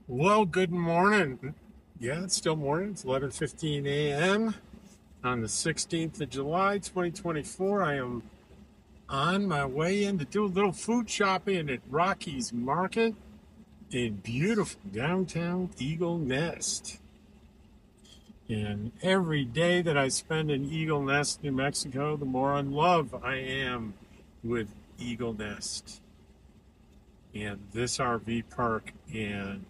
Well, good morning. Yeah, it's still morning. It's 11:15 a.m. on the 16th of July, 2024. I am on my way in to do a little food shopping at Rocky's Market in beautiful downtown Eagle Nest. And every day that I spend in Eagle Nest, New Mexico, the more in love I am with Eagle Nest and this RV park and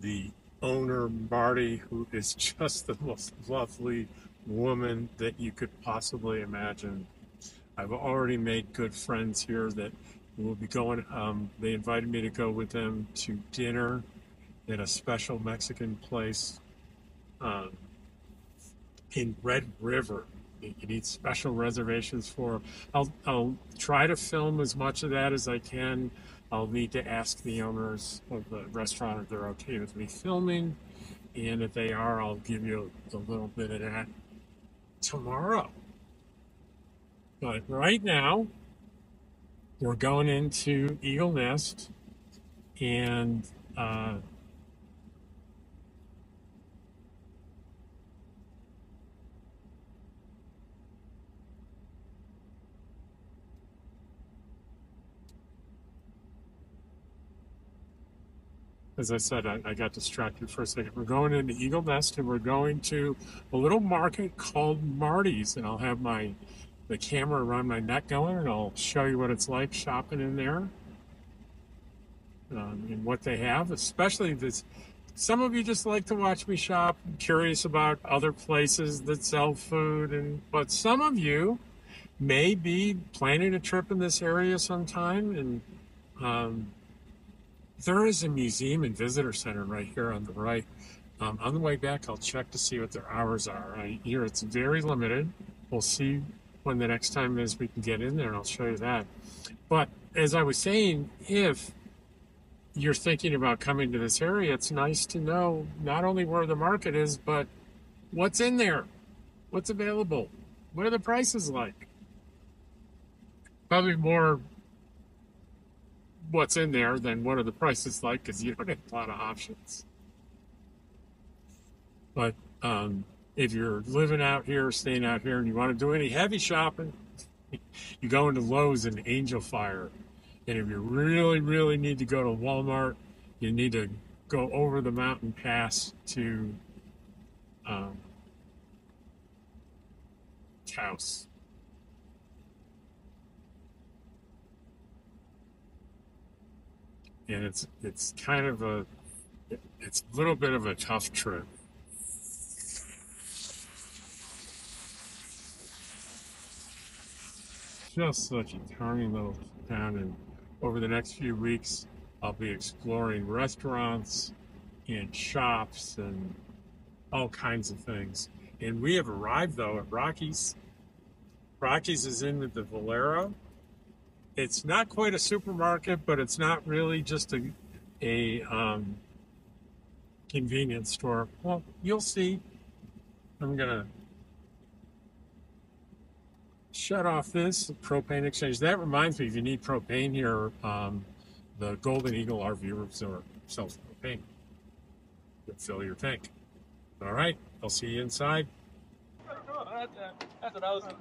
the owner, Marty, who is just the most lovely woman that you could possibly imagine. I've already made good friends here that will be going. They invited me to go with them to dinner at a special Mexican place um, in Red River. You need special reservations for. I'll try to film as much of that as I can. I'll need to ask the owners of the restaurant if they're okay with me filming. And if they are, I'll give you a little bit of that tomorrow. But right now, we're going into Eagle Nest, and uh, as I said, I got distracted for a second. We're going into Eagle Nest, and we're going to a little market called Marty's, and I'll have the camera around my neck going, and I'll show you what it's like shopping in there, and what they have, especially this. Some of you just like to watch me shop, curious about other places that sell food, but some of you may be planning a trip in this area sometime. And um, there is a museum and visitor center right here on the right. On the way back, I'll check to see what their hours are. I hear it's very limited. We'll see when the next time is we can get in there, and I'll show you that. But as I was saying, if you're thinking about coming to this area, it's nice to know not only where the market is, but what's in there, what's available, what are the prices like. Probably more what's in there than what are the prices like, because you don't have a lot of options. But if you're living out here, staying out here, and you want to do any heavy shopping, you go into Lowe's and Angel Fire. And if you really, really need to go to Walmart, you need to go over the mountain pass to um, Taos. And it's kind of it's a little bit of a tough trip. Just such a charming little town, and over the next few weeks, I'll be exploring restaurants and shops and all kinds of things. And we have arrived though at Rocky's. Rocky's is in the Valero. It's not quite a supermarket, but it's not really just a convenience store. Well, you'll see. I'm gonna shut off this propane exchange. That reminds me, if you need propane here, the Golden Eagle RV Resort sells propane to fill your tank. All right, I'll see you inside. That's what I was saying.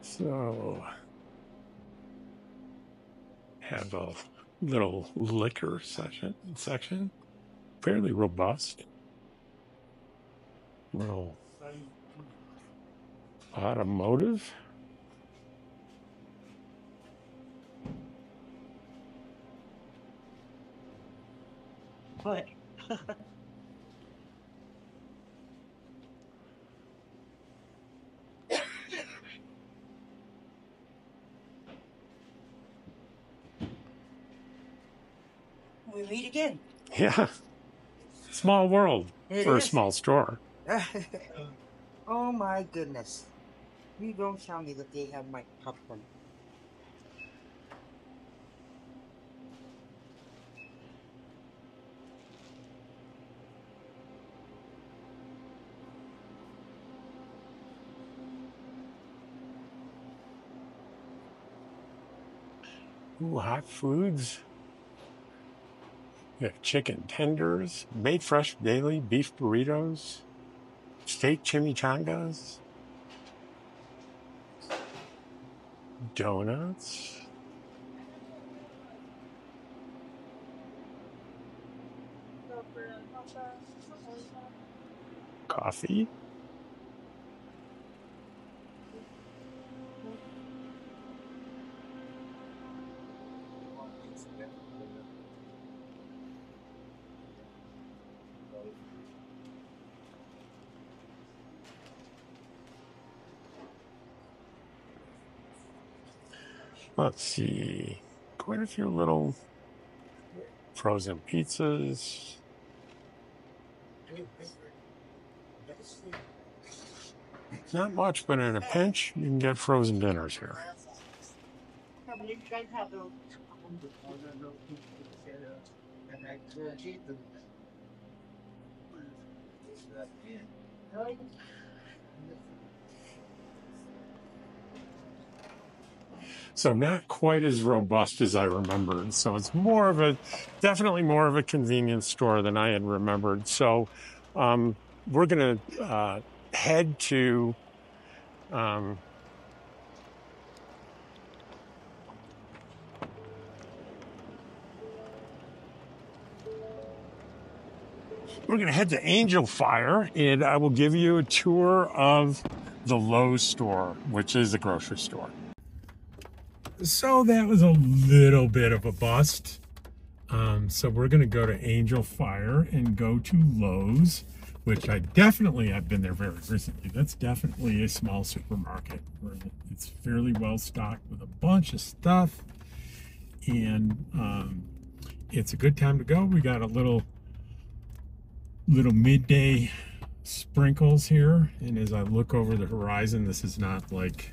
So, have a little liquor section, fairly robust. Little automotive. What? We meet again. Yeah, small world It for a is. small store. Oh my goodness. You don't tell me that they have my popcorn. Ooh, hot foods. We have chicken tenders, made fresh daily beef burritos, steak chimichangas, donuts, coffee. Let's see, quite a few little frozen pizzas. Not much, but in a pinch, you can get frozen dinners here. So not quite as robust as I remembered. So it's more of a, definitely more of a convenience store than I had remembered. So we're going to head to we're going to head to Angel Fire, and I will give you a tour of the Lowe's store, which is a grocery store. So that was a little bit of a bust. So we're going to go to Angel Fire and go to Lowe's, which I've been there very recently. That's definitely a small supermarket where it's fairly well stocked with a bunch of stuff. And it's a good time to go. We got a little midday sprinkles here, and as I look over the horizon, this is not like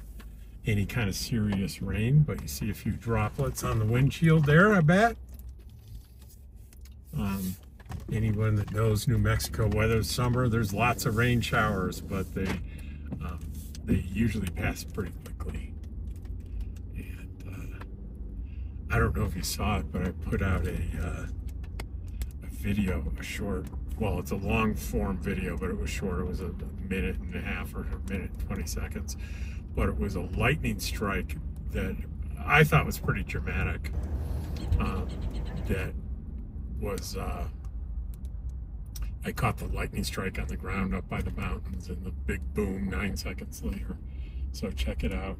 any kind of serious rain, but you see a few droplets on the windshield there, I bet. Anyone that knows New Mexico weather, summer, there's lots of rain showers, but they usually pass pretty quickly. And I don't know if you saw it, but I put out a video, a short, well, it's a long form video, but it was short. It was a minute and a half or a minute and 20 seconds. But it was a lightning strike that I thought was pretty dramatic. That was, I caught the lightning strike on the ground up by the mountains and the big boom 9 seconds later. So check it out.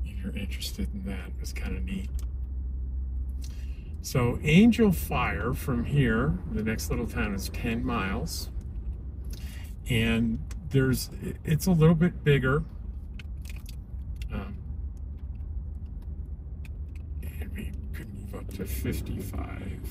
If you're interested in that, it was kind of neat. So Angel Fire from here, the next little town is 10 miles. And it's a little bit bigger. And we could move up to 55.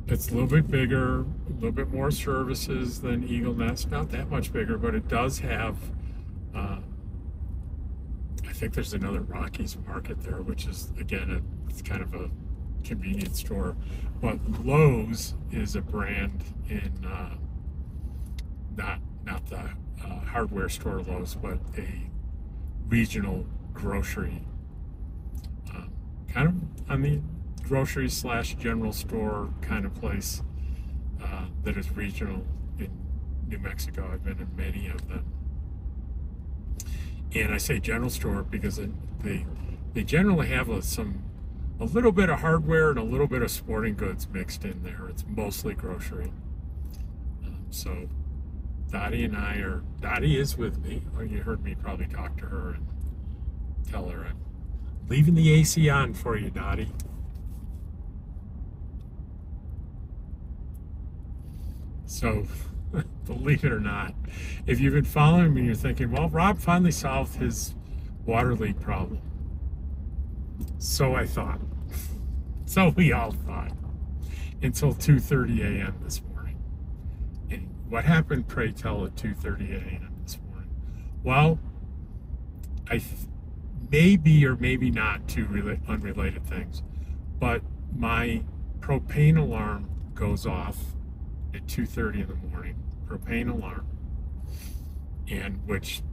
It's a little bit bigger, a little bit more services than Eagle Nest. Not that much bigger, but it does have, I think there's another Rockies market there, which is, again, it's kind of a convenience store. But Lowe's is a brand in, not the hardware store Lowe's, but a regional grocery, kind of, I mean, grocery / general store kind of place that is regional in New Mexico. I've been in many of them. And I say general store because they generally have a little bit of hardware and a little bit of sporting goods mixed in there. It's mostly grocery. So Dottie is with me. Oh, you heard me probably talk to her and tell her I'm leaving the AC on for you, Dottie. So, believe it or not, if you've been following me, you're thinking, well, Rob finally solved his water leak problem. So I thought. So we all thought. Until 2:30 a.m. this morning. And what happened, pray tell, at 2:30 a.m. this morning? Well, maybe or maybe not two unrelated things, but my propane alarm goes off at 2:30 in the morning, propane alarm, and which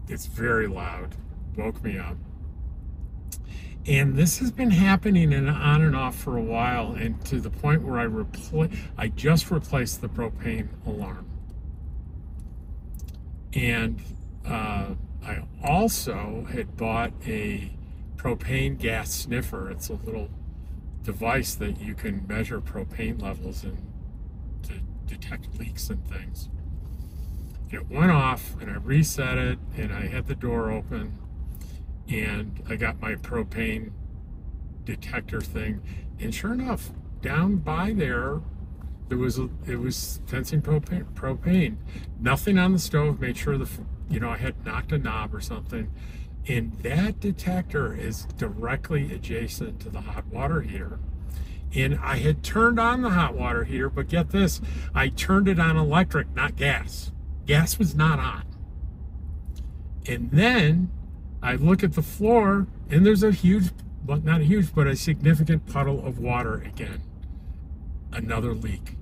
it's very loud, woke me up. And this has been happening on and off for a while, and to the point where I just replaced the propane alarm. And I also had bought a propane gas sniffer. It's a little device that you can measure propane levels and to detect leaks and things. It went off, and I reset it, and I had the door open, and I got my propane detector thing, and sure enough, down by there, it was sensing propane. Nothing on the stove. Made sure I had knocked a knob or something, and that detector is directly adjacent to the hot water heater. And I had turned on the hot water heater, but get this, I turned it on electric, not gas. Gas was not on. And then I look at the floor, and there's a huge, well, not a huge, but a significant puddle of water again. Another leak.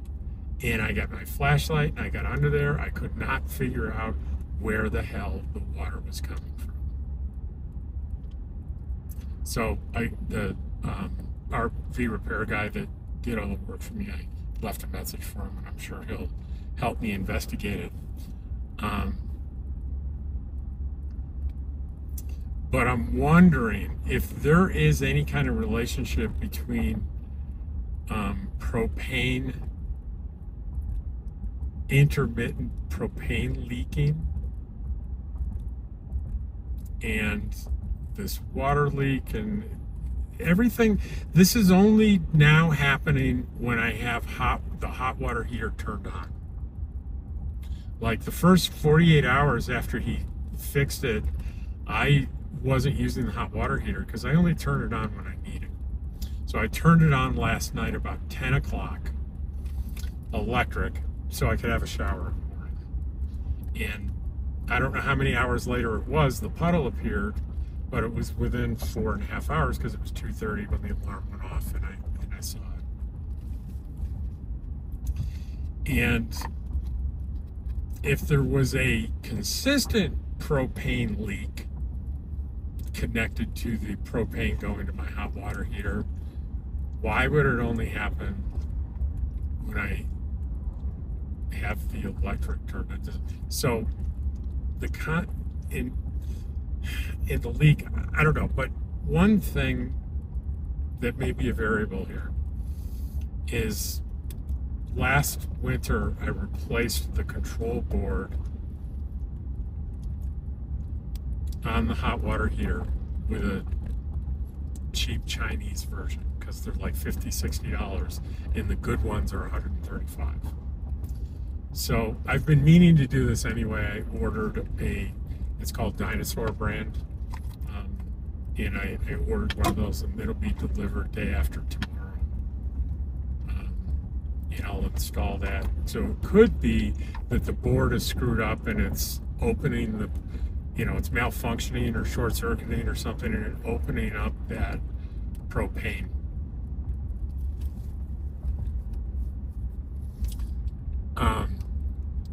And I got my flashlight, and I got under there. I could not figure out where the hell the water was coming from. So the RV repair guy that did all the work for me, I left a message for him, and I'm sure he'll help me investigate it. But I'm wondering if there is any kind of relationship between intermittent propane leaking and this water leak and everything. This is only now happening when I have the hot water heater turned on. Like the first 48 hours after he fixed it, I wasn't using the hot water heater because I only turn it on when I need it. So I turned it on last night about 10 o'clock, electric, so I could have a shower in the morning. And I don't know how many hours later it was, the puddle appeared, but it was within 4.5 hours because it was 2:30 when the alarm went off, and I saw it. And if there was a consistent propane leak connected to the propane going to my hot water heater, why would it only happen when I have the electric turned on? So in the leak, I don't know, but one thing that may be a variable here is last winter I replaced the control board on the hot water heater with a cheap Chinese version because they're like $50-$60 and the good ones are $135. So I've been meaning to do this anyway. I ordered it's called Dinosaur brand, and I ordered one of those, and it'll be delivered day after tomorrow. And I'll install that. So it could be that the board is screwed up and it's opening it's malfunctioning or short-circuiting or something, and it's opening up that propane.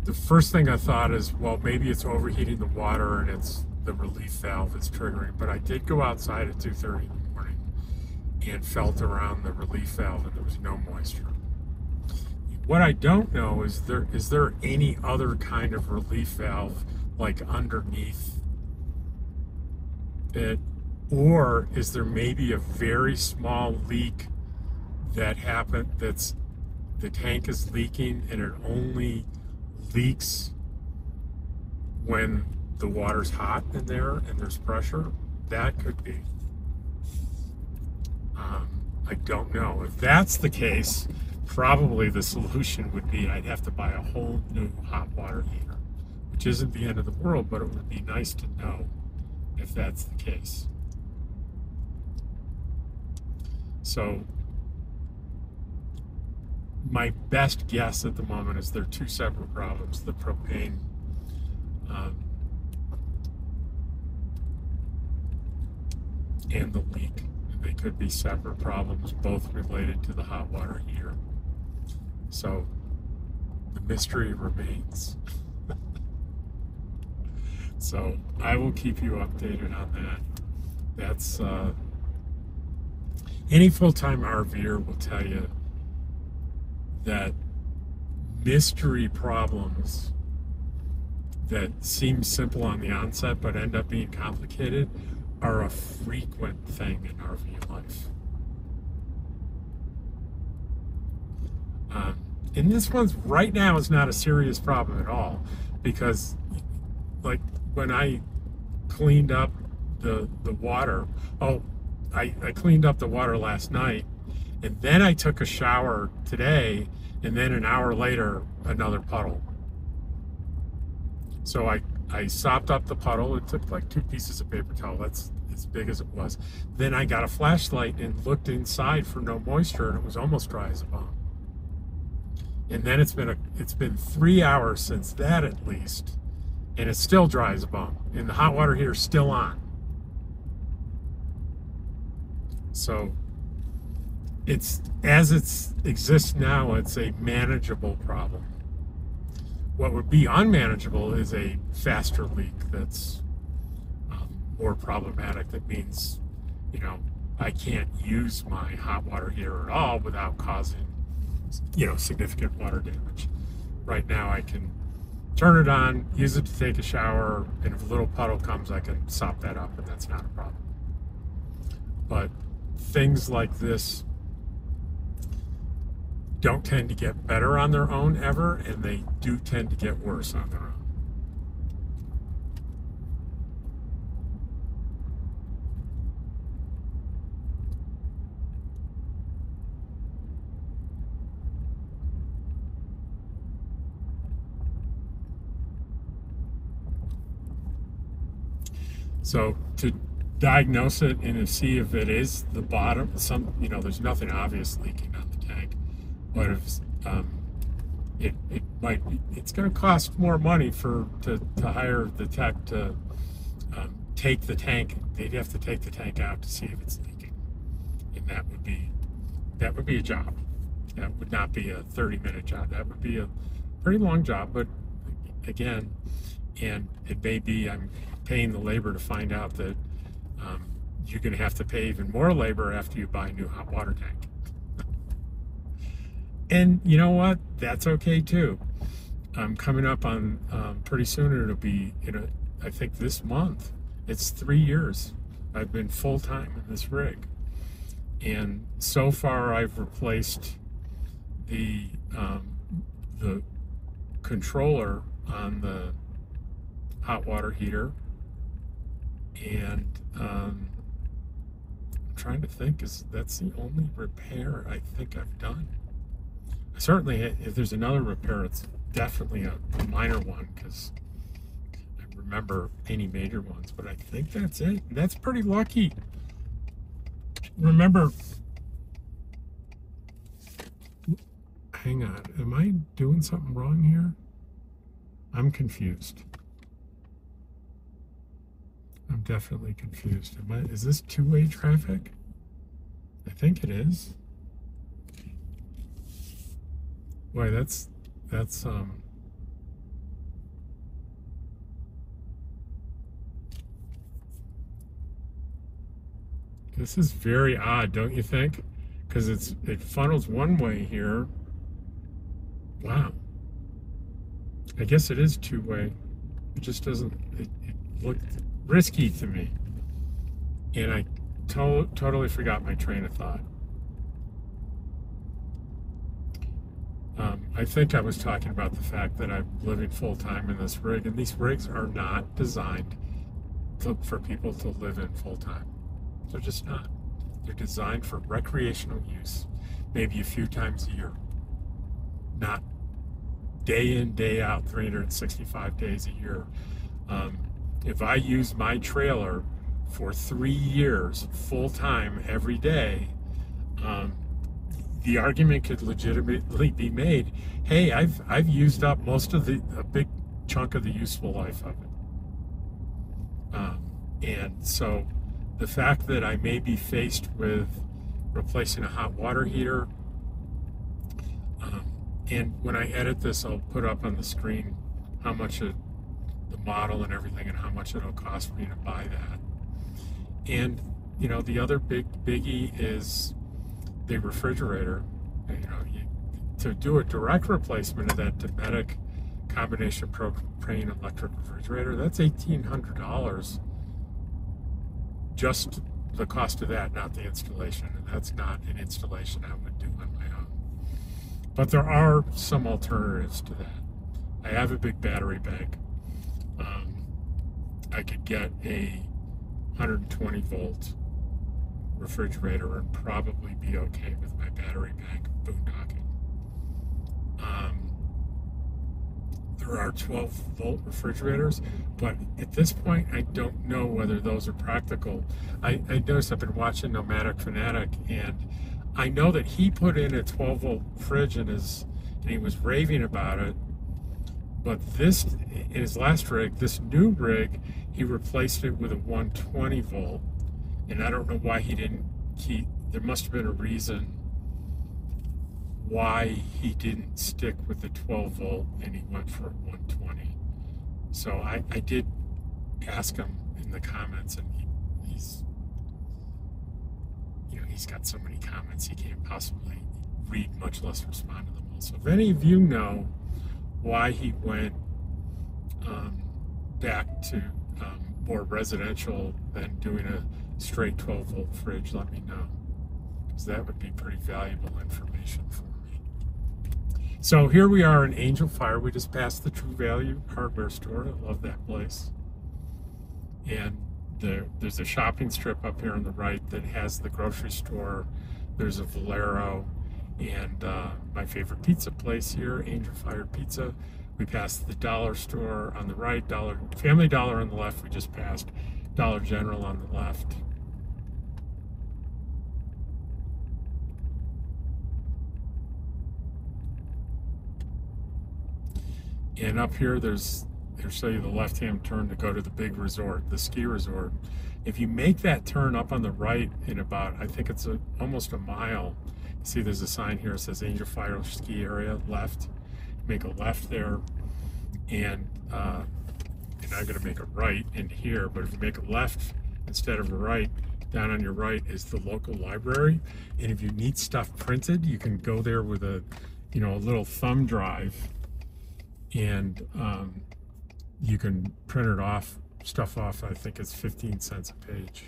The first thing I thought is, well, maybe it's overheating the water and it's the relief valve is triggering. But I did go outside at 2:30 in the morning and felt around the relief valve, and there was no moisture. What I don't know is there any other kind of relief valve like underneath it, or is there maybe a very small leak that happened that's the tank is leaking and it only leaks when the water's hot in there and there's pressure? That could be. I don't know. If that's the case, probably the solution would be I'd have to buy a whole new hot water heater, which isn't the end of the world, but it would be nice to know if that's the case. So my best guess at the moment is they're two separate problems: the propane and the leak. They could be separate problems, both related to the hot water heater. So the mystery remains. So I will keep you updated on that. That's any full-time RVer will tell you that mystery problems that seem simple on the onset but end up being complicated are a frequent thing in RV life. And this one's right now is not a serious problem at all, because like when I cleaned up the water, I cleaned up the water last night, and then I took a shower today, and then an hour later another puddle. So I sopped up the puddle. It took like 2 pieces of paper towel. That's as big as it was. Then I got a flashlight and looked inside for no moisture, and it was almost dry as a bone. And then it's been 3 hours since that at least, and it's still dry as a bone. And the hot water heater's still on. So it's as it exists now, it's a manageable problem. What would be unmanageable is a faster leak that's more problematic. That means, I can't use my hot water heater at all without causing, significant water damage. Right now I can turn it on, use it to take a shower, and if a little puddle comes, I can sop that up, and that's not a problem. But things like this don't tend to get better on their own ever, and they do tend to get worse on their own. So to diagnose it and to see if it is the bottom, there's nothing obvious leaking on the tank, but if it might be, it's going to cost more money to hire the tech to take the tank. They'd have to take the tank out to see if it's leaking, and that would be a job. That would not be a 30-minute job. That would be a pretty long job. But again, and it may be I'm paying the labor to find out that you're going to have to pay even more labor after you buy a new hot water tank. And you know what? That's okay too. Coming up on pretty soon, it'll be, I think this month, it's 3 years I've been full-time in this rig. And so far I've replaced the controller on the hot water heater, and I'm trying to think, that's the only repair I think I've done. Certainly, if there's another repair, it's definitely a minor one, because I remember any major ones, but I think that's it. And that's pretty lucky. Remember, hang on, am I doing something wrong here? I'm confused. I'm definitely confused. Is this two-way traffic? I think it is. Boy, that's this is very odd, don't you think? Because it funnels one way here. Wow. I guess it is two-way. It just doesn't. It looked risky to me, and I totally forgot my train of thought. I think I was talking about the fact that I'm living full-time in this rig, and these rigs are not designed for people to live in full-time. They're just not. They're designed for recreational use, maybe a few times a year, not day in, day out, 365 days a year. If I use my trailer for 3 years full-time every day, the argument could legitimately be made, hey, I've used up most of a big chunk of the useful life of it. And so the fact that I may be faced with replacing a hot water heater, and when I edit this, I'll put up on the screen how much it the model and everything and how much it'll cost me to buy that. And, you know, the other biggie is the refrigerator. You know, to do a direct replacement of that Dometic combination propane electric refrigerator, that's $1,800. Just the cost of that, not the installation. And that's not an installation I would do on my own. But there are some alternatives to that. I have a big battery bank. I could get a 120 volt refrigerator and probably be okay with my battery bank boondocking. There are 12 volt refrigerators, but at this point I don't know whether those are practical. I noticed I've been watching Nomadic Fanatic, and I know that he put in a 12 volt fridge and he was raving about it. But this, in his last rig, this new rig, he replaced it with a 120 volt. And I don't know why he didn't keep, there must have been a reason why he didn't stick with the 12 volt and he went for a 120. So I did ask him in the comments, and he's, you know, he's got so many comments he can't possibly read, much less respond to them all. So if any of you know why he went back to more residential than doing a straight 12 volt fridge, let me know, because that would be pretty valuable information for me. So here we are in Angel Fire. We just passed the True Value hardware store. I love that place. And there's a shopping strip up here on the right that has the grocery store. There's a Valero, and my favorite pizza place here, Angel Fire Pizza. We passed the dollar store on the right, Family Dollar on the left. We just passed Dollar General on the left. And up here, they'll show you the left-hand turn to go to the big resort, the ski resort. If you make that turn up on the right in about, I think it's almost a mile, you see there's a sign here that says Angel Fire Ski Area, left. Make a left there, and you're not going to make a right in here, but if you make a left instead of a right, down on your right is the local library. And if you need stuff printed, you can go there with a little thumb drive, and you can print it off, stuff off. I think it's 15 cents a page,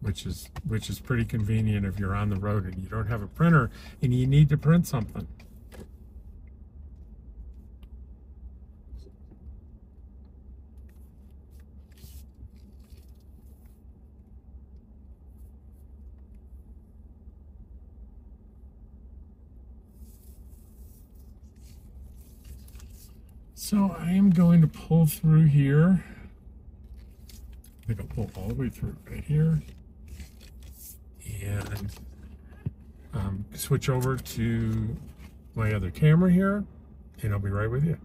which is pretty convenient if you're on the road and you don't have a printer and you need to print something. So I am going to pull through here. I think I'll pull all the way through right here, and switch over to my other camera here, and I'll be right with you.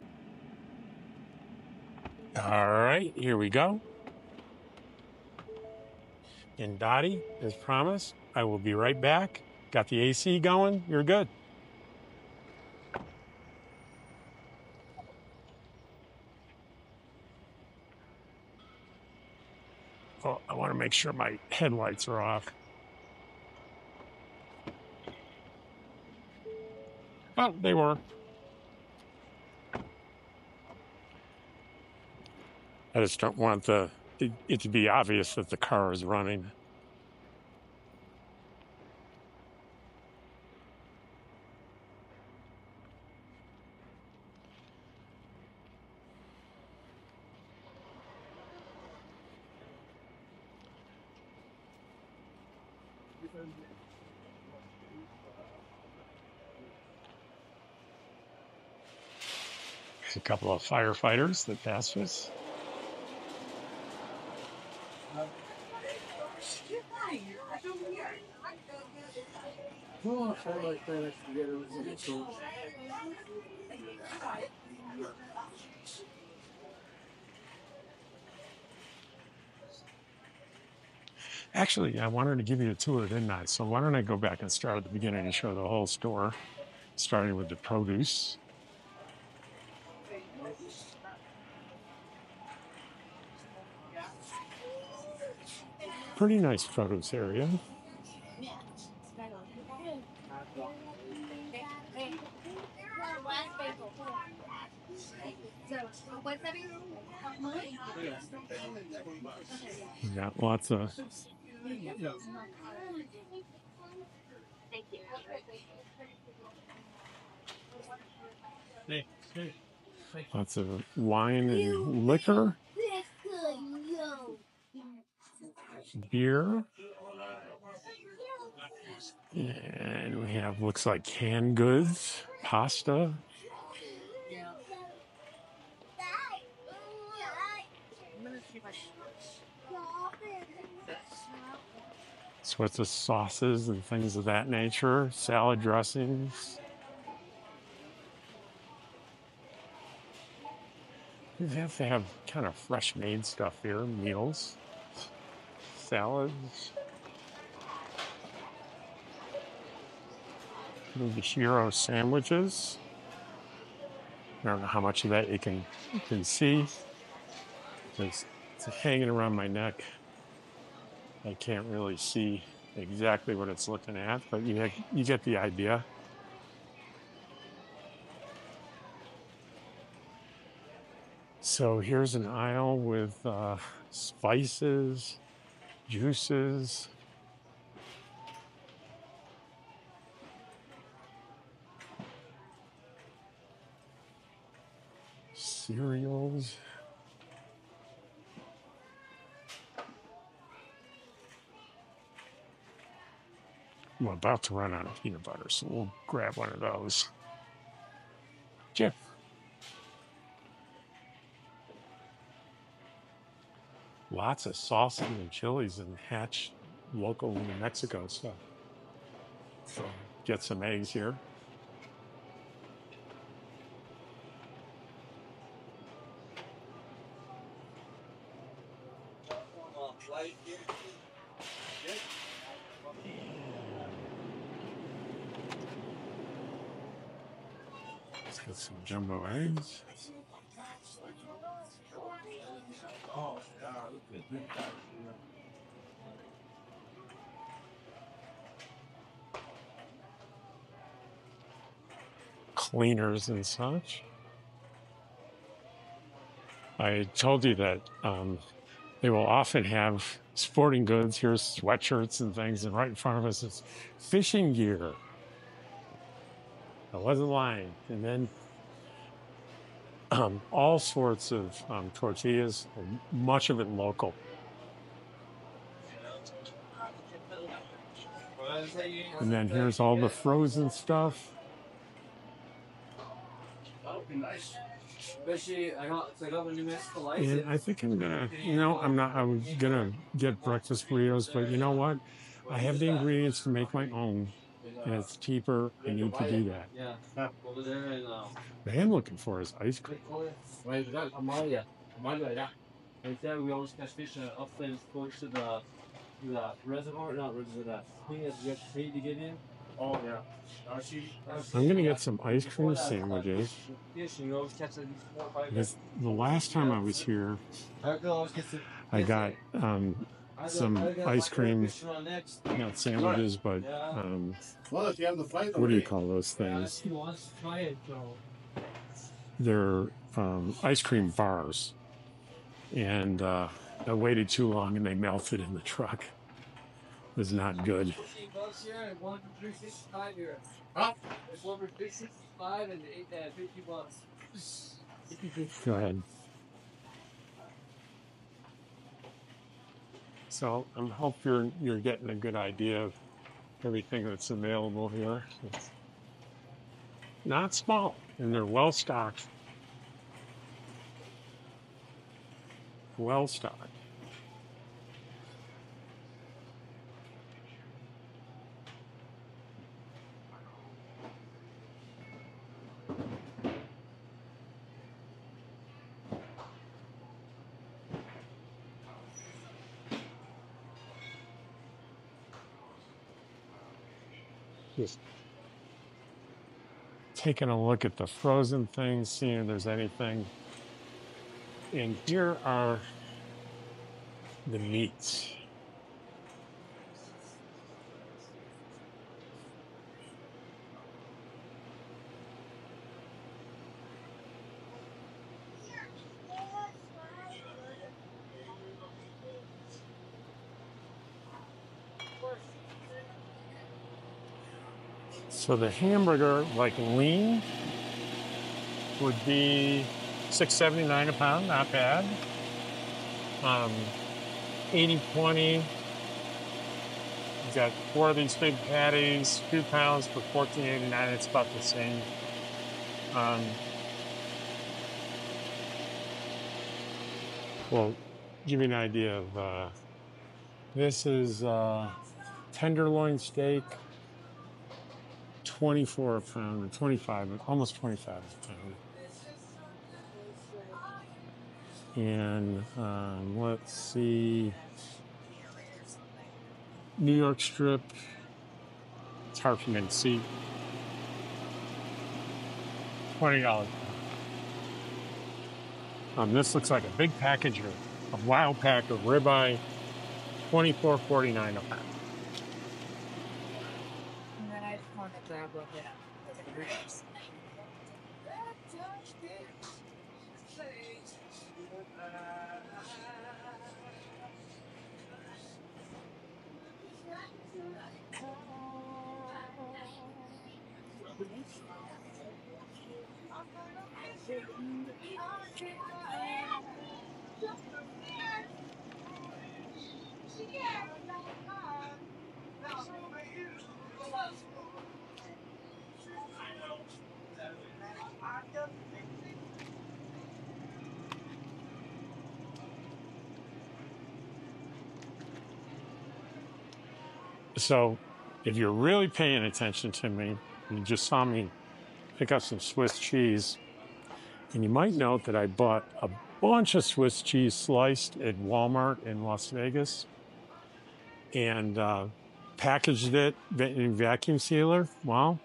All right, here we go. And Dottie, as promised, I will be right back. Got the AC going. You're good. Oh, I want to make sure my headlights are off. Oh, they were. I just don't want it to be obvious that the car is running. There's a couple of firefighters that passed us. Actually, I wanted to give you a tour, didn't I? So why don't I go back and start at the beginning and show the whole store, starting with the produce. pretty nice produce area. We got lots of lots of wine and liquor, beer, and we have looks like canned goods, pasta. Sorts of sauces and things of that nature, salad dressings. You have to have kind of fresh made stuff here, meals, salads, maybe hero sandwiches. I don't know how much of that you can see. It's hanging around my neck. I can't really see exactly what it's looking at, but you get the idea. So here's an aisle with spices, juices, cereals. I'm about to run out of peanut butter, so we'll grab one of those. Chip. Lots of sauces and chilies and Hatch local New Mexico stuff. So get some eggs here. Let's get some jumbo eggs. Cleaners and such. I told you that they will often have sporting goods. Here's sweatshirts and things, and right in front of us is fishing gear. I wasn't lying. And then all sorts of tortillas, much of it local. And then here's all the frozen stuff. And I think I'm gonna, I was gonna get breakfast burritos, but you know what? I have the ingredients to make my own, and it's cheaper. I need to do that. What I am looking for is ice cream. Instead, we always catch fish often close to the reservoir, not reservoir, that thing that you have to pay to get in. Oh yeah. I'm gonna get some ice cream sandwiches. Because the last time I was here, I got some ice cream, not sandwiches, but what do you call those things? They're ice cream bars. And I waited too long and they melted in the truck. It was not good. Go ahead. So I hope you're getting a good idea of everything that's available here. It's not small, and they're well stocked. Well stocked. Just taking a look at the frozen things, seeing if there's anything. And here are the meats. So the hamburger, like lean, would be $6.79 a pound, not bad. 80/20. You've got 4 of these big patties, 2 pounds for $14.89. It's about the same. Well, give you an idea of this is tenderloin steak, 24 a pound, or 25, almost 25 a pound. And let's see, New York strip. It's hard for me to see. $20. This looks like a big package of a wild pack of ribeye, $24.49 a pound. And then I just want to grab a bit of ribs. So if you're really paying attention to me, you just saw me pick up some Swiss cheese, and you might note that I bought a bunch of Swiss cheese sliced at Walmart in Las Vegas and packaged it in a vacuum sealer. Well,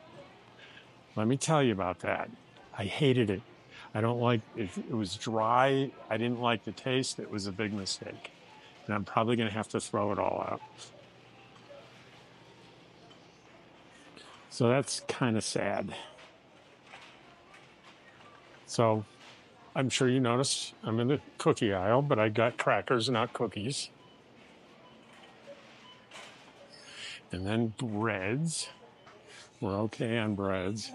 let me tell you about that. I hated it. I don't like it. It was dry. I didn't like the taste. It was a big mistake. And I'm probably going to have to throw it all out. So that's kind of sad. So I'm sure you noticed I'm in the cookie aisle, but I got crackers, not cookies. And then breads. We're okay on breads.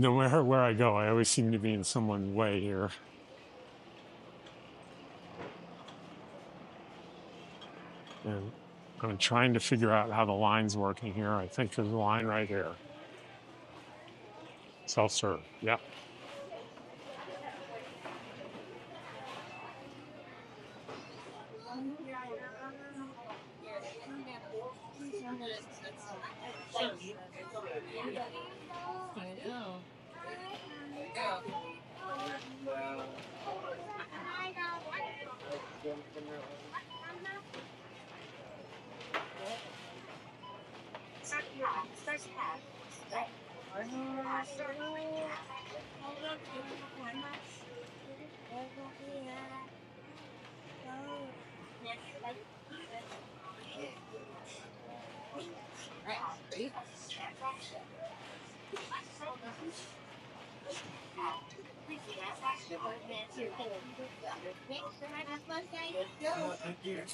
No matter where I go, I always seem to be in someone's way here. And I'm trying to figure out how the line's working here. I think there's a line right here. Self-serve. Yep.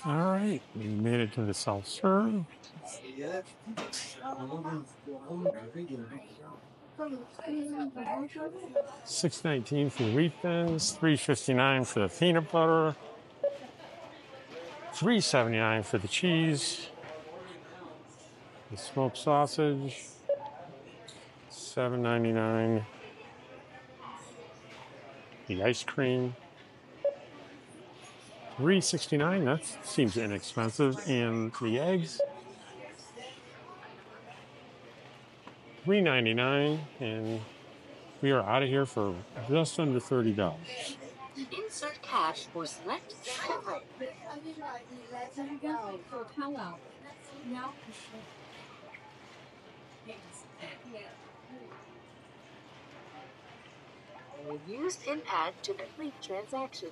All right, we made it to the self-serve. $6.19 for the wheat thins, $3.59 for the peanut butter, $3.79 for the cheese, the smoked sausage, $7.99. The ice cream, $3.69. That seems inexpensive, and the eggs, $3.99, and we are out of here for just under $30. Insert cash or select. Use PIN pad to complete transaction.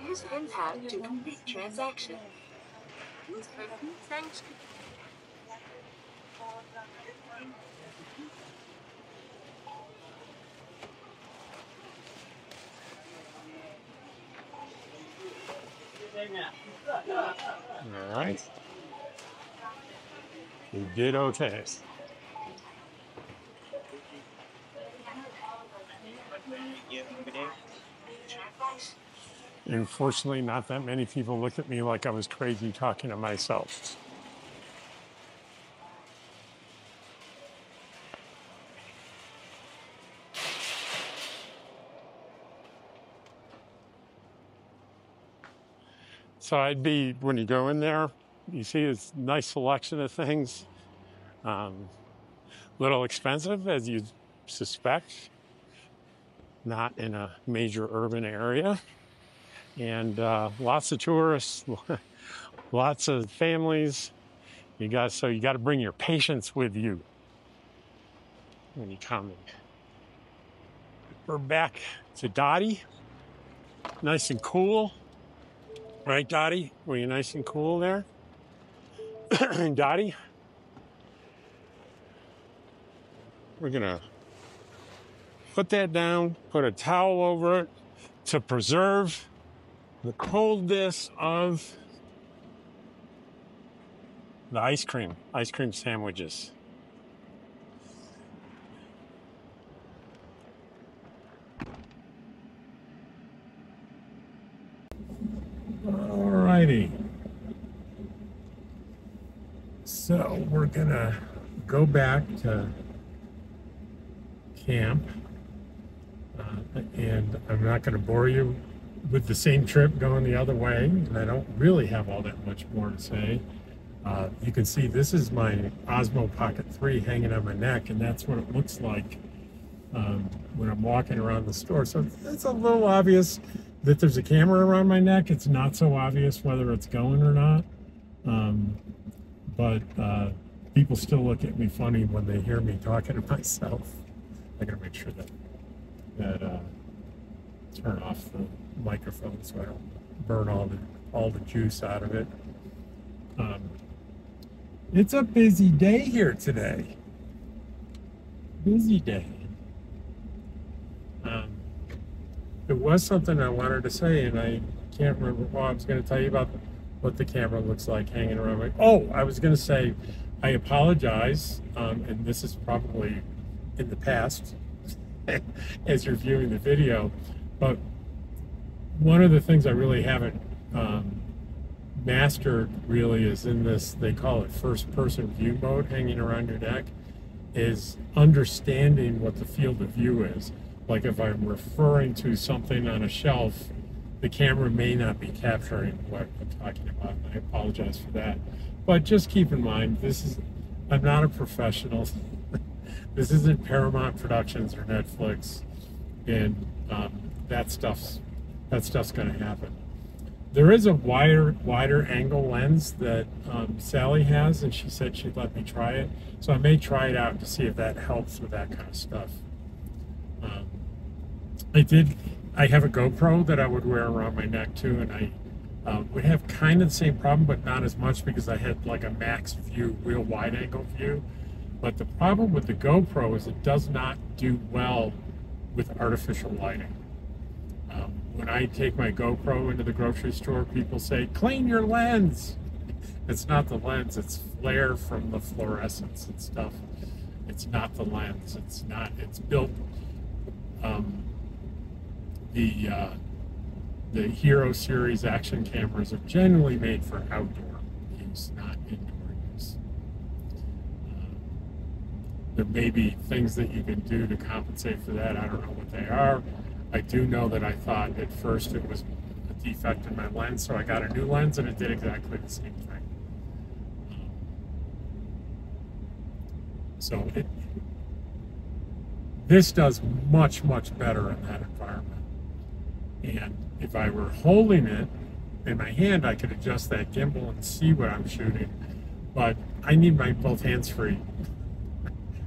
Use PIN pad to complete transaction. Thanks. All right. You did okay. Unfortunately, not that many people looked at me like I was crazy talking to myself. So when you go in there, you see this nice selection of things. Little expensive, as you'd suspect, not in a major urban area. And lots of tourists, lots of families. So you got to bring your patience with you when you come in. We're back to Dottie, nice and cool. Right, Dottie? Were you nice and cool there? Dottie? We're going to put that down, put a towel over it to preserve the coldness of the ice cream sandwiches. Alrighty. So we're gonna go back to camp, and I'm not gonna bore you with the same trip going the other way, and I don't really have all that much more to say. You can see this is my Osmo Pocket 3 hanging on my neck, and that's what it looks like when I'm walking around the store. So it's a little obvious that there's a camera around my neck. It's not so obvious whether it's going or not. But people still look at me funny when they hear me talking to myself. I gotta make sure that turn off the microphone so I don't burn all the juice out of it. It's a busy day here today. Busy day. There was something I wanted to say, and I can't remember. Well, I was going to tell you about what the camera looks like hanging around my... Oh, I was going to say, I apologize, and this is probably in the past as you're viewing the video, but one of the things I really haven't mastered really is in this, they call it first-person view mode hanging around your neck, is understanding what the field of view is. Like if I'm referring to something on a shelf, the camera may not be capturing what I'm talking about, and I apologize for that. But just keep in mind, I'm not a professional. This isn't Paramount Productions or Netflix, and that stuff's going to happen. There is a wider angle lens that Sally has, and she said she'd let me try it. So I may try it out to see if that helps with that kind of stuff. I have a GoPro that I would wear around my neck too, and I would have kind of the same problem, but not as much because I had like a max view, real wide angle view. But the problem with the GoPro is it does not do well with artificial lighting. When I take my GoPro into the grocery store, people say, clean your lens. It's not the lens, it's flare from the fluorescence and stuff. It's not the lens, it's built, the Hero series action cameras are generally made for outdoor use, not indoor use. There may be things that you can do to compensate for that. I don't know what they are. I do know that I thought at first it was a defect in my lens, so I got a new lens and it did exactly the same thing. This does much, much better in that environment. And if I were holding it in my hand, I could adjust that gimbal and see what I'm shooting. But I need my both hands free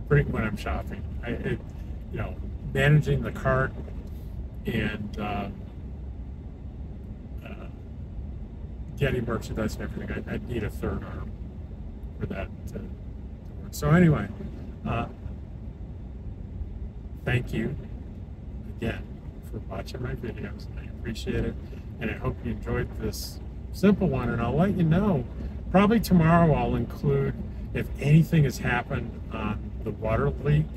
when I'm shopping. Managing the cart and getting merchandise and everything, I'd need a third arm for that to work. So anyway, thank you again for watching my videos. I appreciate it, and I hope you enjoyed this simple one, and I'll let you know. Probably tomorrow I'll include if anything has happened on the water leak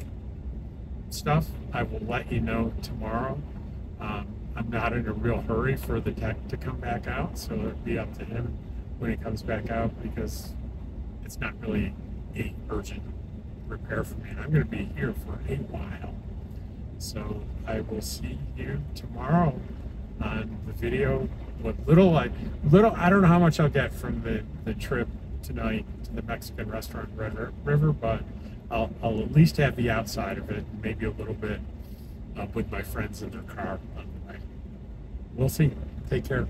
stuff. I will let you know tomorrow. I'm not in a real hurry for the tech to come back out, so it'll be up to him when he comes back out, because it's not really a urgent repair for me, and I'm going to be here for a while. So I will see you tomorrow on the video. What little I don't know how much I'll get from the trip tonight to the Mexican restaurant River, but I'll at least have the outside of it, maybe a little bit with my friends in their car on the way. We'll see. Take care.